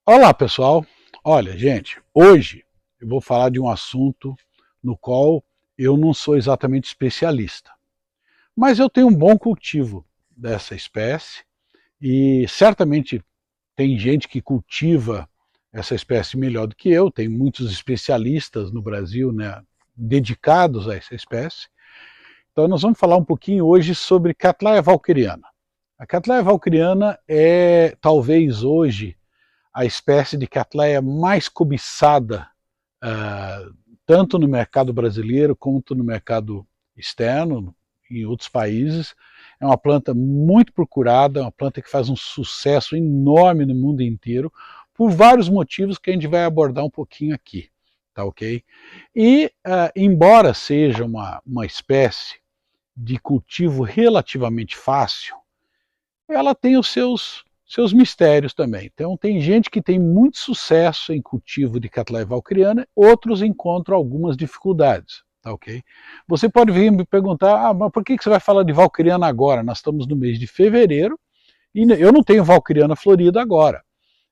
Olá, pessoal. Olha, gente, hoje eu vou falar de um assunto no qual eu não sou exatamente especialista, mas eu tenho um bom cultivo dessa espécie e certamente tem gente que cultiva essa espécie melhor do que eu, tem muitos especialistas no Brasil, né, dedicados a essa espécie. Então nós vamos falar um pouquinho hoje sobre Cattleya valkeriana. A Cattleya valkeriana é talvez hoje a espécie de Cattleya mais cobiçada, tanto no mercado brasileiro quanto no mercado externo, em outros países. É uma planta muito procurada, é uma planta que faz um sucesso enorme no mundo inteiro, por vários motivos que a gente vai abordar um pouquinho aqui, tá ok? E, embora seja uma espécie de cultivo relativamente fácil, ela tem os seus mistérios também. Então tem gente que tem muito sucesso em cultivo de Cattleya valkeriana, outros encontram algumas dificuldades, tá ok? Você pode vir me perguntar, mas por que você vai falar de valkeriana agora? Nós estamos no mês de fevereiro e eu não tenho valkeriana florida agora.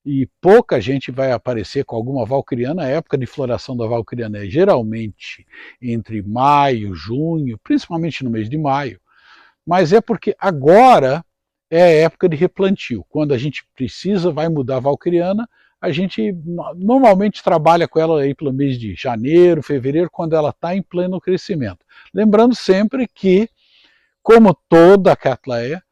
E pouca gente vai aparecer com alguma valkeriana. A época de floração da valkeriana é geralmente entre maio, junho, principalmente no mês de maio. Mas é porque agora é a época de replantio. Quando a gente vai mudar a valkeriana, a gente normalmente trabalha com ela aí pelo mês de janeiro, fevereiro, quando ela está em pleno crescimento. Lembrando sempre que, como toda a Cattleya,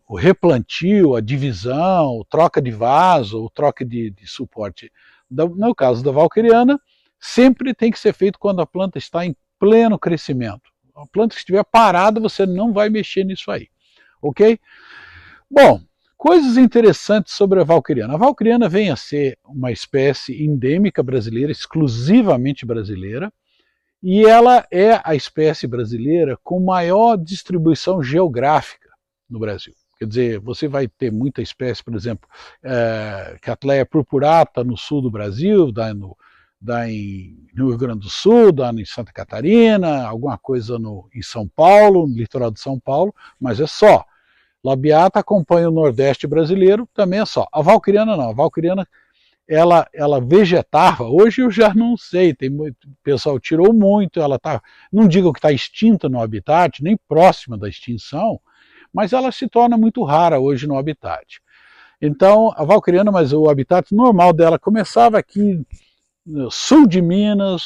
o replantio, a divisão, troca de vaso, troca de suporte, no caso da valkeriana, sempre tem que ser feito quando a planta está em pleno crescimento. A planta que estiver parada, você não vai mexer nisso aí, ok? Bom, coisas interessantes sobre a valkeriana. A valkeriana vem a ser uma espécie endêmica brasileira, exclusivamente brasileira, e ela é a espécie brasileira com maior distribuição geográfica no Brasil. Quer dizer, você vai ter muita espécie, por exemplo, Cattleya purpurata no sul do Brasil, dá no Rio Grande do Sul, dá em Santa Catarina, alguma coisa em São Paulo, no litoral de São Paulo, mas é só. Labiata acompanha o Nordeste brasileiro, também é só. A valkeriana não, a valkeriana ela vegetava, hoje eu já não sei, tem muito, o pessoal tirou muito, ela tá, não digo que está extinta no habitat, nem próxima da extinção, mas ela se torna muito rara hoje no habitat. Então, a valkeriana, mas o habitat normal dela começava aqui no sul de Minas,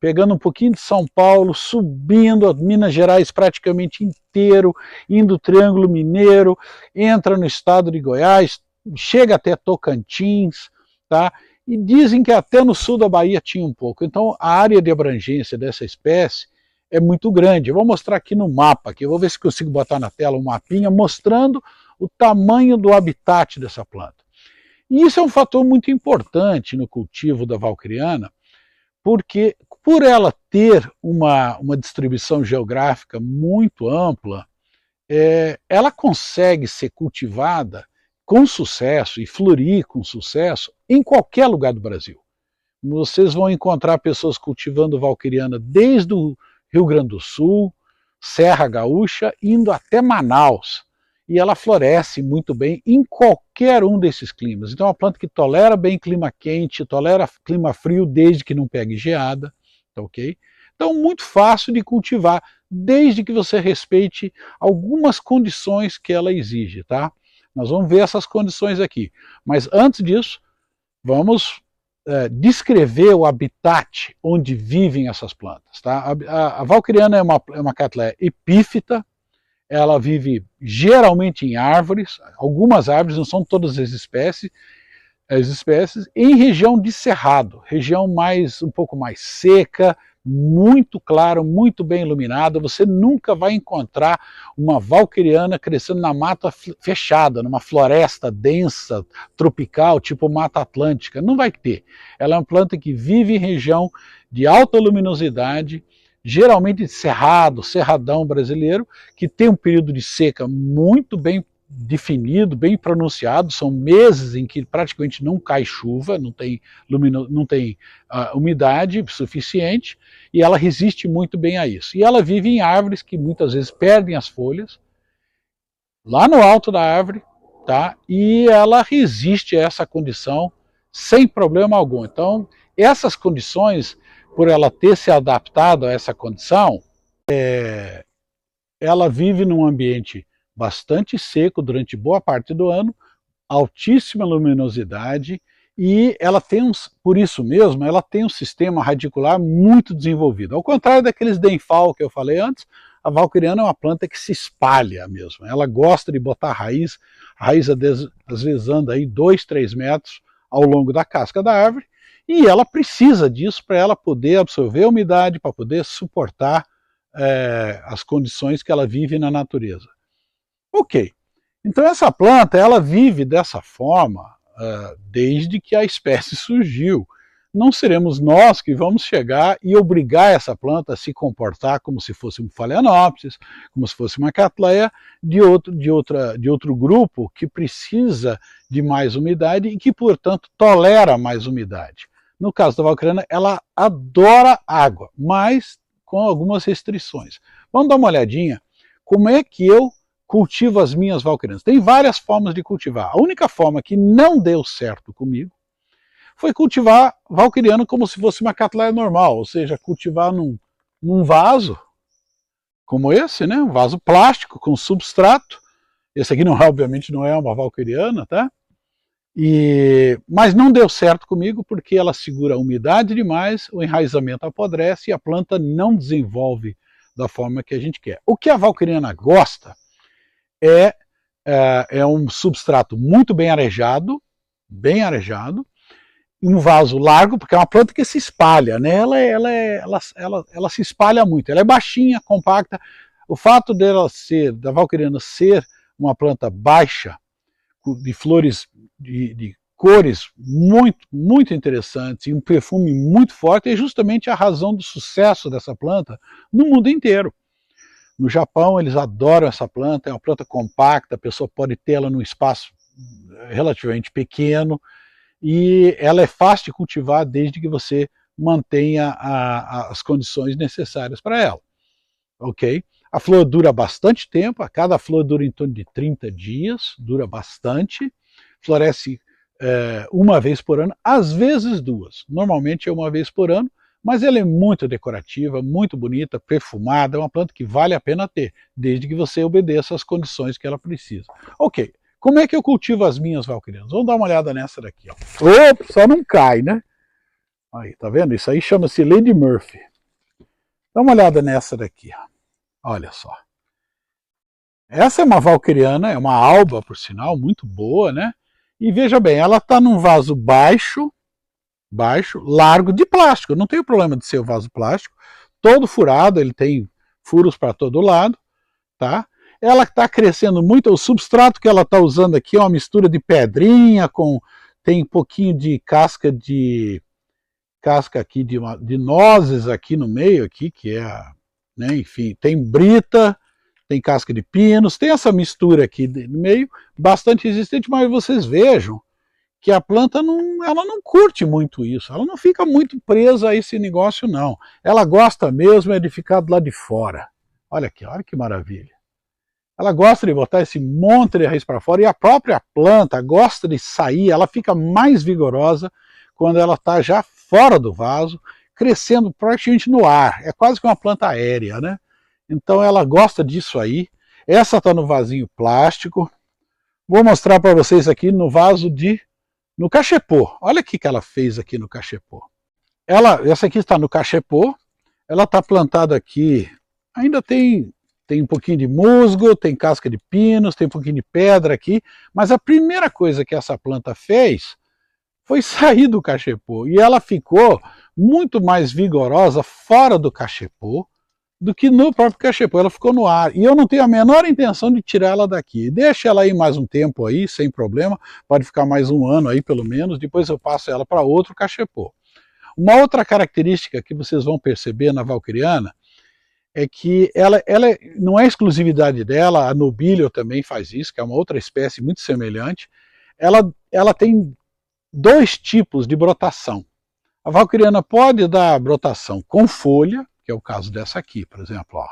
pegando um pouquinho de São Paulo, subindo a Minas Gerais praticamente inteiro, indo o Triângulo Mineiro, entra no estado de Goiás, chega até Tocantins, tá? E dizem que até no sul da Bahia tinha um pouco. Então a área de abrangência dessa espécie é muito grande. Eu vou mostrar aqui no mapa, aqui. Eu vou ver se consigo botar na tela um mapinha mostrando o tamanho do habitat dessa planta. E isso é um fator muito importante no cultivo da valkeriana, porque por ela ter uma distribuição geográfica muito ampla, ela consegue ser cultivada com sucesso e florir com sucesso em qualquer lugar do Brasil. Vocês vão encontrar pessoas cultivando valkeriana desde o Rio Grande do Sul, Serra Gaúcha, indo até Manaus. E ela floresce muito bem em qualquer um desses climas. Então é uma planta que tolera bem clima quente, tolera clima frio desde que não pegue geada, tá ok? Então muito fácil de cultivar, desde que você respeite algumas condições que ela exige, tá? Nós vamos ver essas condições aqui. Mas antes disso, vamos descrever o habitat onde vivem essas plantas. Tá? A valkeriana é uma Cattleya epífita, ela vive geralmente em árvores, algumas árvores, não são todas as espécies, em região de cerrado, região um pouco mais seca, muito claro, muito bem iluminada. Você nunca vai encontrar uma valkeriana crescendo na mata fechada, numa floresta densa, tropical, tipo Mata Atlântica. Não vai ter. Ela é uma planta que vive em região de alta luminosidade, geralmente de cerrado, cerradão brasileiro, que tem um período de seca muito bem definido, bem pronunciado. São meses em que praticamente não cai chuva, não tem umidade suficiente, e ela resiste muito bem a isso. E ela vive em árvores que muitas vezes perdem as folhas, lá no alto da árvore, tá? E ela resiste a essa condição sem problema algum. Então, essas condições, por ela ter se adaptado a essa condição, ela vive num ambiente bastante seco durante boa parte do ano, altíssima luminosidade, e ela tem por isso mesmo, ela tem um sistema radicular muito desenvolvido. Ao contrário daqueles denfal que eu falei antes, a valquiriana é uma planta que se espalha mesmo. Ela gosta de botar raiz, às vezes anda aí 2, 3 metros ao longo da casca da árvore, e ela precisa disso para ela poder absorver a umidade, para poder suportar as condições que ela vive na natureza. Ok, então essa planta ela vive dessa forma desde que a espécie surgiu. Não seremos nós que vamos chegar e obrigar essa planta a se comportar como se fosse um Phalaenopsis, como se fosse uma Cattleya de outro grupo que precisa de mais umidade e que, portanto, tolera mais umidade. No caso da valquiriana, ela adora água, mas com algumas restrições. Vamos dar uma olhadinha como é que eu cultivo as minhas valquirianas. Tem várias formas de cultivar. A única forma que não deu certo comigo foi cultivar valquiriana como se fosse uma Cattleya normal, ou seja, cultivar num vaso como esse, né? Um vaso plástico com substrato. Esse aqui, obviamente, não é uma valquiriana, tá? Mas não deu certo comigo porque ela segura a umidade demais, o enraizamento apodrece e a planta não desenvolve da forma que a gente quer. O que a valquiriana gosta é um substrato muito bem arejado, um vaso largo, porque é uma planta que se espalha, né? Ela se espalha muito, ela é baixinha, compacta. O fato da valquiriana ser uma planta baixa, de flores de cores muito interessantes e um perfume muito forte, é justamente a razão do sucesso dessa planta no mundo inteiro. No Japão eles adoram essa planta, é uma planta compacta, a pessoa pode tê-la num espaço relativamente pequeno, e ela é fácil de cultivar desde que você mantenha as condições necessárias para ela. Ok? A flor dura bastante tempo, a cada flor dura em torno de 30 dias, dura bastante, floresce uma vez por ano, às vezes duas, normalmente é uma vez por ano, mas ela é muito decorativa, muito bonita, perfumada, é uma planta que vale a pena ter, desde que você obedeça às condições que ela precisa. Ok, como é que eu cultivo as minhas valquirianas? Vamos dar uma olhada nessa daqui. Ó. Opa, só não cai, né? Aí, tá vendo? Isso aí chama-se Lady Murphy. Dá uma olhada nessa daqui. Ó. Olha só. Essa é uma valquiriana, é uma alba, por sinal, muito boa, né? E veja bem, ela está num vaso baixo, largo, de plástico. Não tem o problema de ser o vaso plástico. Todo furado, ele tem furos para todo lado, tá? Ela está crescendo muito, o substrato que ela está usando aqui é uma mistura de pedrinha, tem um pouquinho de casca aqui de nozes aqui no meio, aqui, que é, né, enfim, tem brita, tem casca de pinos, tem essa mistura aqui no meio, bastante resistente, mas vocês vejam que a planta ela não curte muito isso, ela não fica muito presa a esse negócio não. Ela gosta mesmo de ficar do lado de fora. Olha aqui, olha que maravilha. Ela gosta de botar esse monte de raiz para fora e a própria planta gosta de sair, ela fica mais vigorosa quando ela está já fora do vaso, crescendo praticamente no ar. É quase que uma planta aérea, né? Então ela gosta disso aí. Essa está no vasinho plástico. Vou mostrar para vocês aqui no vaso no cachepô. Olha o que ela fez aqui no cachepô. Essa aqui está no cachepô. Ela está plantada aqui. Ainda tem um pouquinho de musgo, tem casca de pinos, tem um pouquinho de pedra aqui. Mas a primeira coisa que essa planta fez foi sair do cachepô. E ela ficou muito mais vigorosa fora do cachepô do que no próprio cachepô. Ela ficou no ar. E eu não tenho a menor intenção de tirar ela daqui. Deixa ela aí mais um tempo aí, sem problema. Pode ficar mais um ano aí, pelo menos. Depois eu passo ela para outro cachepô. Uma outra característica que vocês vão perceber na valquiriana é que ela não é exclusividade dela, a Nobilio também faz isso, que é uma outra espécie muito semelhante. Ela tem dois tipos de brotação. A valquiriana pode dar brotação com folha, que é o caso dessa aqui, por exemplo. Ó.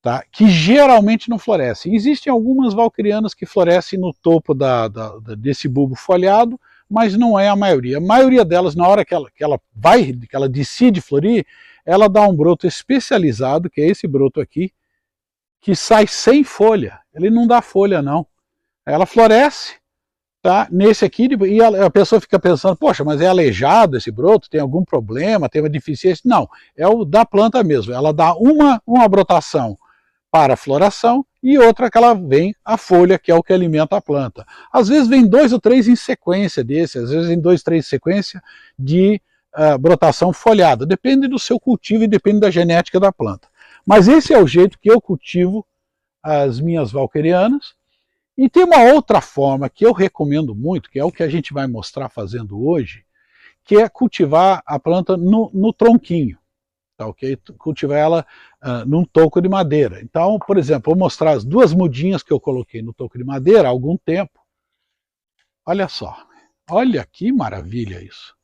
tá? Que geralmente não florescem. Existem algumas valquirianas que florescem no topo desse bulbo folhado, mas não é a maioria. A maioria delas, na hora que ela decide florir, ela dá um broto especializado, que é esse broto aqui, que sai sem folha. Ele não dá folha, não. Ela floresce, tá? Nesse aqui, e a pessoa fica pensando, poxa, mas é aleijado esse broto, tem algum problema, tem uma deficiência? Não, é o da planta mesmo. Ela dá uma brotação para a floração e outra que ela vem a folha, que é o que alimenta a planta. Às vezes vem 2 ou 3 em sequência desse, às vezes vem 2, 3 em sequência de brotação folhada. Depende do seu cultivo e depende da genética da planta. Mas esse é o jeito que eu cultivo as minhas valquirianas. E tem uma outra forma que eu recomendo muito, que é o que a gente vai mostrar fazendo hoje, que é cultivar a planta no tronquinho. Tá, okay? Cultivar ela num toco de madeira. Então, por exemplo, vou mostrar as 2 mudinhas que eu coloquei no toco de madeira há algum tempo. Olha só, olha que maravilha isso.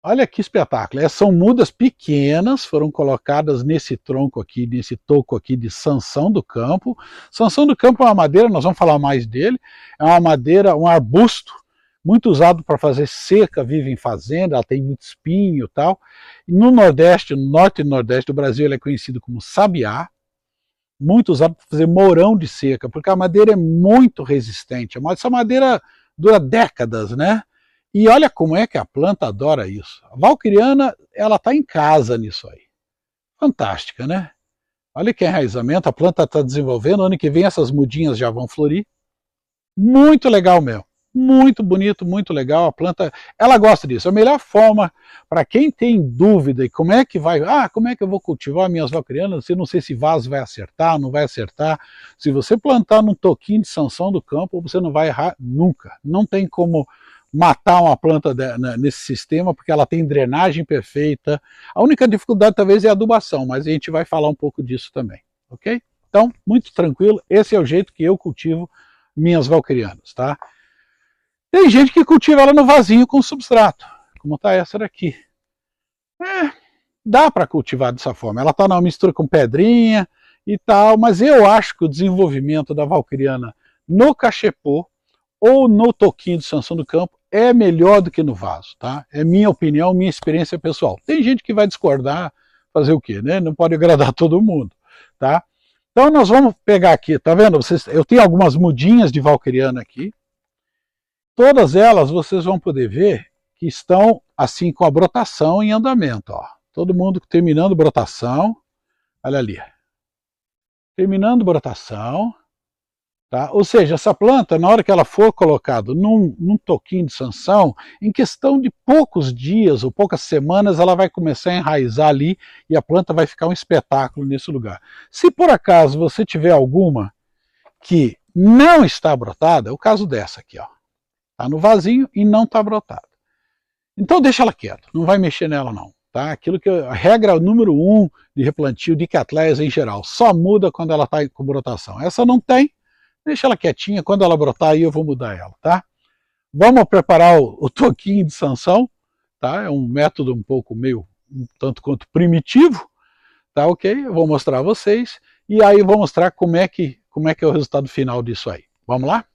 Olha que espetáculo. São mudas pequenas, foram colocadas nesse tronco aqui, nesse toco aqui de Sansão do Campo. Sansão do Campo é uma madeira, nós vamos falar mais dele, é uma madeira, um arbusto, muito usado para fazer cerca, vive em fazenda, ela tem muito espinho e tal. E no Nordeste, no Norte e Nordeste do Brasil, ele é conhecido como sabiá, muito usado para fazer mourão de cerca, porque a madeira é muito resistente. Essa madeira dura décadas, né? E olha como é que a planta adora isso. A valquiriana, ela está em casa nisso aí. Fantástica, né? Olha que enraizamento, a planta está desenvolvendo, ano que vem essas mudinhas já vão florir. Muito legal mesmo. Muito bonito, muito legal, a planta, ela gosta disso. A melhor forma para quem tem dúvida e como é que eu vou cultivar minhas valquirianas, eu não sei se vaso vai acertar, não vai acertar. Se você plantar num toquinho de Sansão do Campo, você não vai errar nunca. Não tem como matar uma planta nesse sistema, porque ela tem drenagem perfeita. A única dificuldade talvez é a adubação, mas a gente vai falar um pouco disso também, ok? Então, muito tranquilo, esse é o jeito que eu cultivo minhas valquirianas, tá? Tem gente que cultiva ela no vasinho com substrato, como está essa daqui. Dá para cultivar dessa forma. Ela está numa mistura com pedrinha e tal, mas eu acho que o desenvolvimento da valquiriana no cachepô ou no toquinho de Sansão do Campo é melhor do que no vaso, tá? É minha opinião, minha experiência pessoal. Tem gente que vai discordar, fazer o quê, né? Não pode agradar todo mundo, tá? Então nós vamos pegar aqui, tá vendo? Eu tenho algumas mudinhas de valquiriana aqui. Todas elas vocês vão poder ver que estão assim com a brotação em andamento. Ó. Todo mundo terminando brotação. Olha ali. Terminando brotação. Tá? Ou seja, essa planta, na hora que ela for colocada num toquinho de Sansão, em questão de poucos dias ou poucas semanas, ela vai começar a enraizar ali e a planta vai ficar um espetáculo nesse lugar. Se por acaso você tiver alguma que não está brotada, é o caso dessa aqui, ó. Está no vasinho e não está brotada. Então deixa ela quieta, não vai mexer nela não. Tá? Aquilo que a regra número 1 de replantio de catleias em geral, só muda quando ela está com brotação. Essa não tem, deixa ela quietinha, quando ela brotar aí eu vou mudar ela. Tá? Vamos preparar o toquinho de Sansão, tá? É um método um pouco meio, um tanto quanto primitivo, tá ok? Eu vou mostrar a vocês e aí eu vou mostrar como é que é o resultado final disso aí. Vamos lá?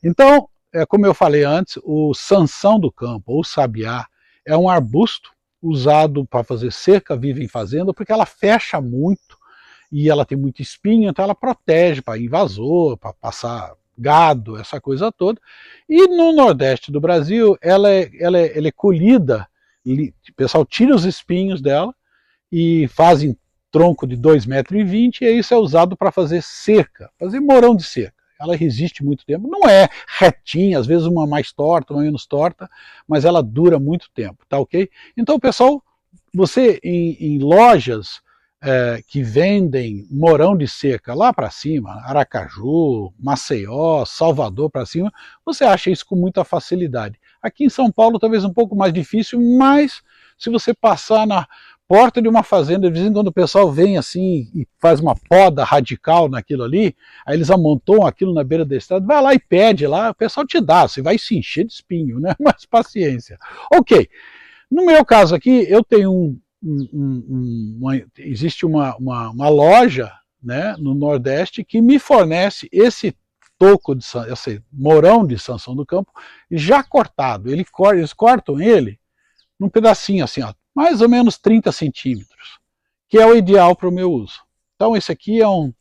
Então, como eu falei antes, o Sansão do Campo, ou sabiá, é um arbusto usado para fazer cerca viva em fazenda, porque ela fecha muito e ela tem muito espinho, então ela protege para invasor, para passar gado, essa coisa toda. E no Nordeste do Brasil, ela é colhida, o pessoal tira os espinhos dela e fazem tronco de 2,20 metros, e isso é usado para fazer cerca, fazer mourão de cerca. Ela resiste muito tempo, não é retinha, às vezes uma mais torta, uma menos torta, mas ela dura muito tempo, tá ok? Então, pessoal, você em lojas que vendem mourão de cerca lá para cima, Aracaju, Maceió, Salvador para cima, você acha isso com muita facilidade. Aqui em São Paulo talvez um pouco mais difícil, mas se você passar na porta de uma fazenda, de vez em quando o pessoal vem assim e faz uma poda radical naquilo ali, aí eles amontoam aquilo na beira da estrada, vai lá e pede lá, o pessoal te dá, você vai se encher de espinho, né? Mas paciência. Ok, no meu caso aqui, eu tenho existe uma loja, né, no Nordeste que me fornece esse toco, esse morão de Sansão do Campo já cortado. Eles cortam ele num pedacinho assim, ó, mais ou menos 30 centímetros, que é o ideal para o meu uso. Então esse aqui é um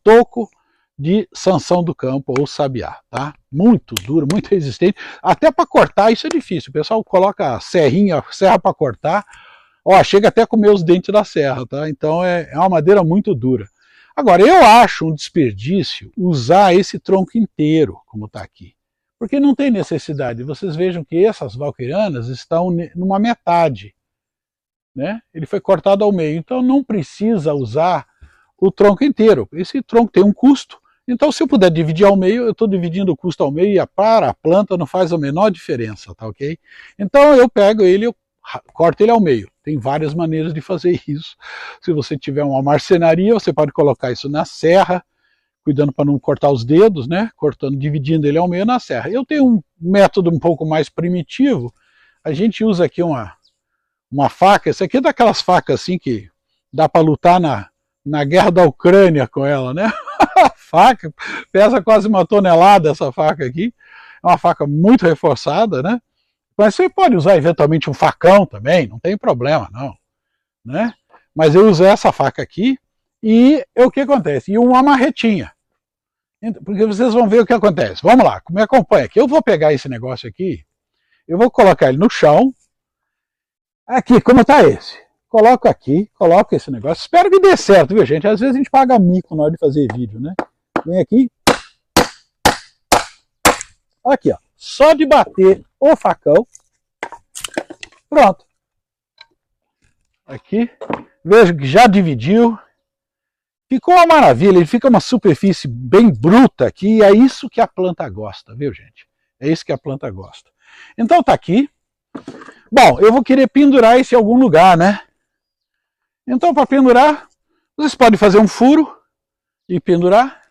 toco de Sansão do Campo ou sabiá, tá? Muito duro, muito resistente. Até para cortar isso é difícil. O pessoal coloca a serra para cortar, ó, chega até a comer os dentes da serra, tá? Então é uma madeira muito dura. Agora, eu acho um desperdício usar esse tronco inteiro, como está aqui, porque não tem necessidade. Vocês vejam que essas valquirianas estão numa metade, né? Ele foi cortado ao meio, então não precisa usar o tronco inteiro. Esse tronco tem um custo, então se eu puder dividir ao meio, eu estou dividindo o custo ao meio e para a planta não faz a menor diferença, tá ok? Então eu pego ele, eu corto ele ao meio. Tem várias maneiras de fazer isso. Se você tiver uma marcenaria, você pode colocar isso na serra, cuidando para não cortar os dedos, né? Cortando, dividindo ele ao meio na serra. Eu tenho um método um pouco mais primitivo. A gente usa aqui uma faca. Essa aqui é daquelas facas assim que dá para lutar na guerra da Ucrânia com ela, né? A faca pesa quase 1 tonelada essa faca aqui. É uma faca muito reforçada, né? Mas você pode usar eventualmente um facão também, não tem problema não, né? Mas eu uso essa faca aqui e o que acontece? E uma marretinha. Porque vocês vão ver o que acontece. Vamos lá, me acompanha aqui. Eu vou pegar esse negócio aqui, eu vou colocar ele no chão. Aqui, como está esse? Coloco aqui, coloco esse negócio. Espero que dê certo, viu, gente? Às vezes a gente paga mico na hora de fazer vídeo, né? Vem aqui. Aqui, ó. Só de bater o facão. Pronto. Aqui. Vejo que já dividiu. Ficou uma maravilha. Ele fica uma superfície bem bruta aqui. E é isso que a planta gosta, viu, gente? É isso que a planta gosta. Então tá aqui. Bom, eu vou querer pendurar isso em algum lugar, né? Então para pendurar, vocês podem fazer um furo e pendurar.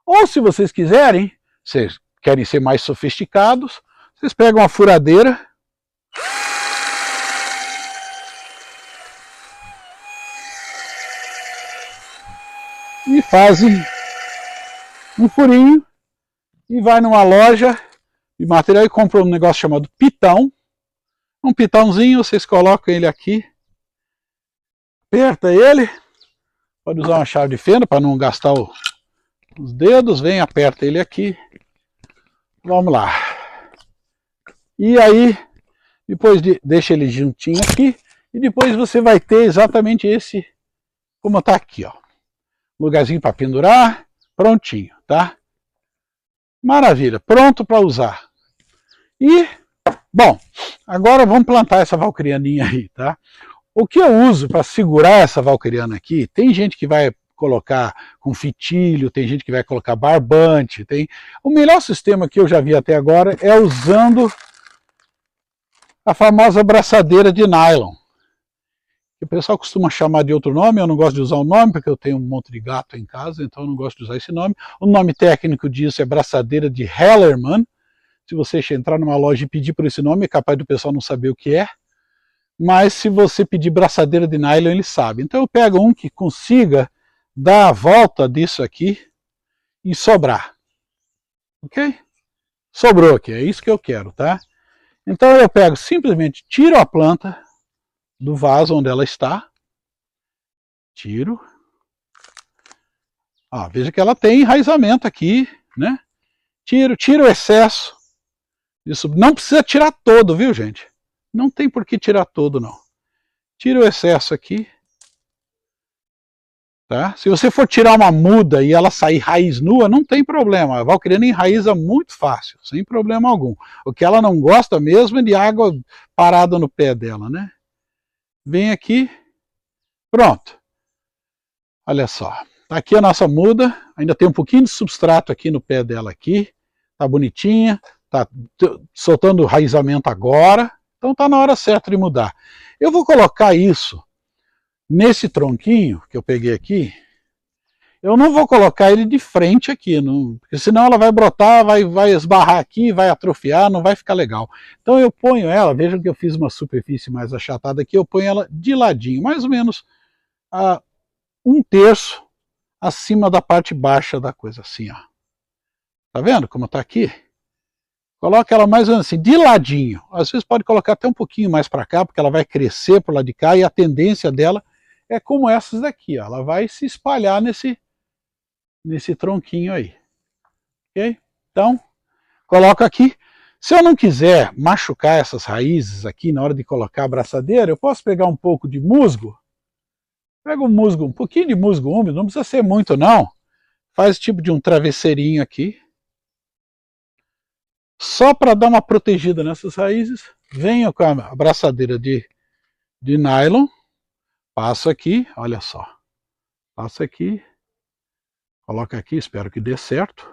Ou se vocês quiserem, vocês querem ser mais sofisticados, vocês pegam uma furadeira e fazem um furinho e vai numa loja de material e compra um negócio chamado pitão. Um pitãozinho, vocês colocam ele aqui, aperta ele, pode usar uma chave de fenda para não gastar os dedos, vem, aperta ele aqui. Vamos lá. E aí, depois deixa ele juntinho aqui, e depois você vai ter exatamente esse, como está aqui, ó. Lugarzinho para pendurar, prontinho, tá? Maravilha, pronto para usar. E, bom, agora vamos plantar essa valquirianinha aí, tá? O que eu uso para segurar essa valquiriana aqui, tem gente que vai colocar com fitilho, tem gente que vai colocar barbante, tem... O melhor sistema que eu já vi até agora é usando a famosa braçadeira de nylon. O pessoal costuma chamar de outro nome, eu não gosto de usar o nome, porque eu tenho um monte de gato em casa, então eu não gosto de usar esse nome. O nome técnico disso é braçadeira de Hellerman. Se você entrar numa loja e pedir por esse nome, é capaz do pessoal não saber o que é. Mas se você pedir braçadeira de nylon, ele sabe. Então eu pego um que consiga dar a volta disso aqui e sobrar. Ok? Sobrou aqui, é isso que eu quero, tá? Então eu pego, simplesmente tiro a planta do vaso onde ela está. Tiro. Ó, veja que ela tem enraizamento aqui, né? Tiro o excesso. Isso não precisa tirar todo, viu, gente? Não tem por que tirar todo, não. Tira o excesso aqui. Tá? Se você for tirar uma muda e ela sair raiz nua, não tem problema. A valquiriana enraiza muito fácil, sem problema algum. O que ela não gosta mesmo é de água parada no pé dela, né? Vem aqui. Pronto. Olha só. Tá aqui a nossa muda. Ainda tem um pouquinho de substrato aqui no pé dela aqui. Tá bonitinha. Tá soltando o raizamento agora. Então tá na hora certa de mudar. Eu vou colocar isso nesse tronquinho que eu peguei aqui, Eu não vou colocar ele de frente aqui, não, porque senão ela vai brotar, vai esbarrar aqui, vai atrofiar, não vai ficar legal. Então eu ponho ela, vejam que eu fiz uma superfície mais achatada aqui, eu ponho ela de ladinho, mais ou menos a 1/3 acima da parte baixa da coisa, assim, ó. Tá vendo como tá aqui? Coloca ela mais ou menos assim, de ladinho. Às vezes pode colocar até um pouquinho mais para cá, porque ela vai crescer pro lado de cá, e a tendência dela é como essas daqui, ó. Ela vai se espalhar nesse tronquinho aí. Ok? Então, coloco aqui. Se eu não quiser machucar essas raízes aqui na hora de colocar a abraçadeira, eu posso pegar um pouco de musgo. Pega um musgo, um pouquinho de musgo úmido, não precisa ser muito não. Faz tipo de um travesseirinho aqui. Só para dar uma protegida nessas raízes. Venho com a abraçadeira de nylon. Passo aqui, olha só. Passo aqui. Coloca aqui, espero que dê certo.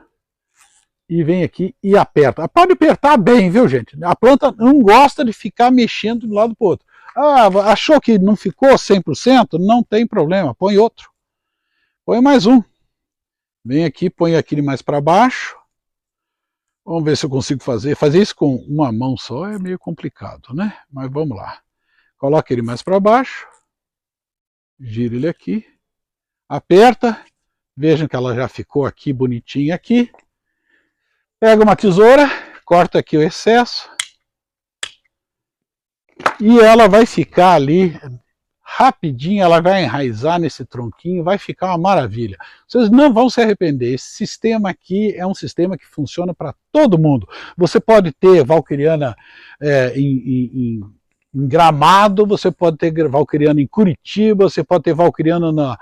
E vem aqui e aperta. Pode apertar bem, viu, gente? A planta não gosta de ficar mexendo de um lado para o outro. Ah, achou que não ficou 100%? Não tem problema, põe outro. Põe mais um. Vem aqui, põe aquele mais para baixo. Vamos ver se eu consigo fazer. Fazer isso com uma mão só é meio complicado, né? Mas vamos lá. Coloca ele mais para baixo. Gira ele aqui. Aperta. Vejam que ela já ficou aqui bonitinha aqui. Pega uma tesoura, corta aqui o excesso. E ela vai ficar ali, rapidinho, ela vai enraizar nesse tronquinho, vai ficar uma maravilha. Vocês não vão se arrepender, esse sistema aqui é um sistema que funciona para todo mundo. Você pode ter valquiriana em Gramado, você pode ter valquiriana em Curitiba, você pode ter valquiriana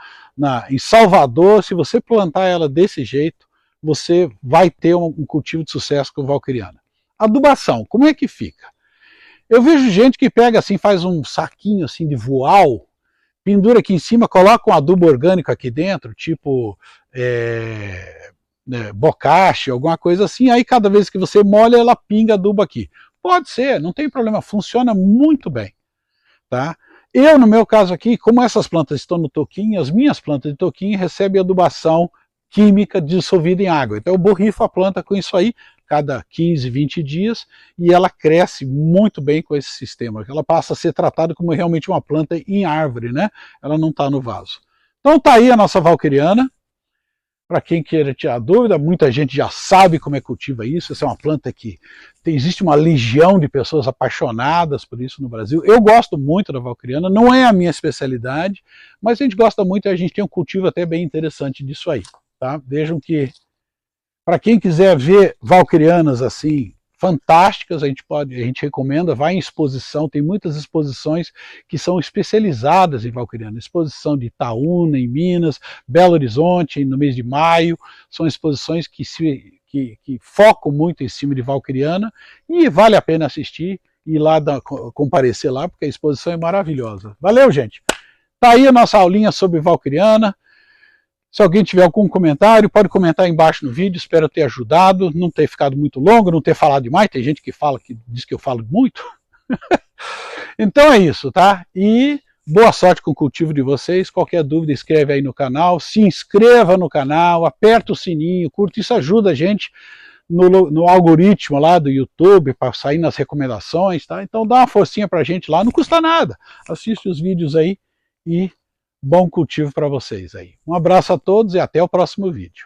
em Salvador. Se você plantar ela desse jeito, você vai ter um cultivo de sucesso com valquiriana. Adubação, como é que fica? Eu vejo gente que pega assim, faz um saquinho assim de voal, pendura aqui em cima, coloca um adubo orgânico aqui dentro, tipo bocache, alguma coisa assim, aí cada vez que você molha, ela pinga adubo aqui. Pode ser, não tem problema, funciona muito bem. Tá? Eu, no meu caso aqui, como essas plantas estão no toquinho, as minhas plantas de toquinho recebem adubação química dissolvida em água. Então eu borrifo a planta com isso aí, cada 15, 20 dias, e ela cresce muito bem com esse sistema. Ela passa a ser tratada como realmente uma planta em árvore, né? Ela não está no vaso. Então tá aí a nossa valquiriana. Para quem queira tirar dúvida, muita gente já sabe como é que cultiva isso. Essa é uma planta que existe uma legião de pessoas apaixonadas por isso no Brasil. Eu gosto muito da valquiriana, não é a minha especialidade, mas a gente gosta muito e a gente tem um cultivo até bem interessante disso aí. Tá? Vejam que, para quem quiser ver valquirianas assim, fantásticas, a gente recomenda, vai em exposição, tem muitas exposições que são especializadas em valquiriana, exposição de Itaúna, em Minas, Belo Horizonte, no mês de maio, são exposições que focam muito em cima de valquiriana, e vale a pena assistir e ir lá comparecer lá, porque a exposição é maravilhosa. Valeu, gente! Tá aí a nossa aulinha sobre valquiriana. Se alguém tiver algum comentário, pode comentar aí embaixo no vídeo, espero ter ajudado, não ter ficado muito longo, não ter falado demais, tem gente que diz que eu falo muito. Então é isso, tá? E boa sorte com o cultivo de vocês, qualquer dúvida escreve aí no canal, se inscreva no canal, aperta o sininho, curta, isso ajuda a gente no algoritmo lá do YouTube, para sair nas recomendações, tá? Então dá uma forcinha pra gente lá, não custa nada, assiste os vídeos aí e bom cultivo para vocês aí. Um abraço a todos e até o próximo vídeo.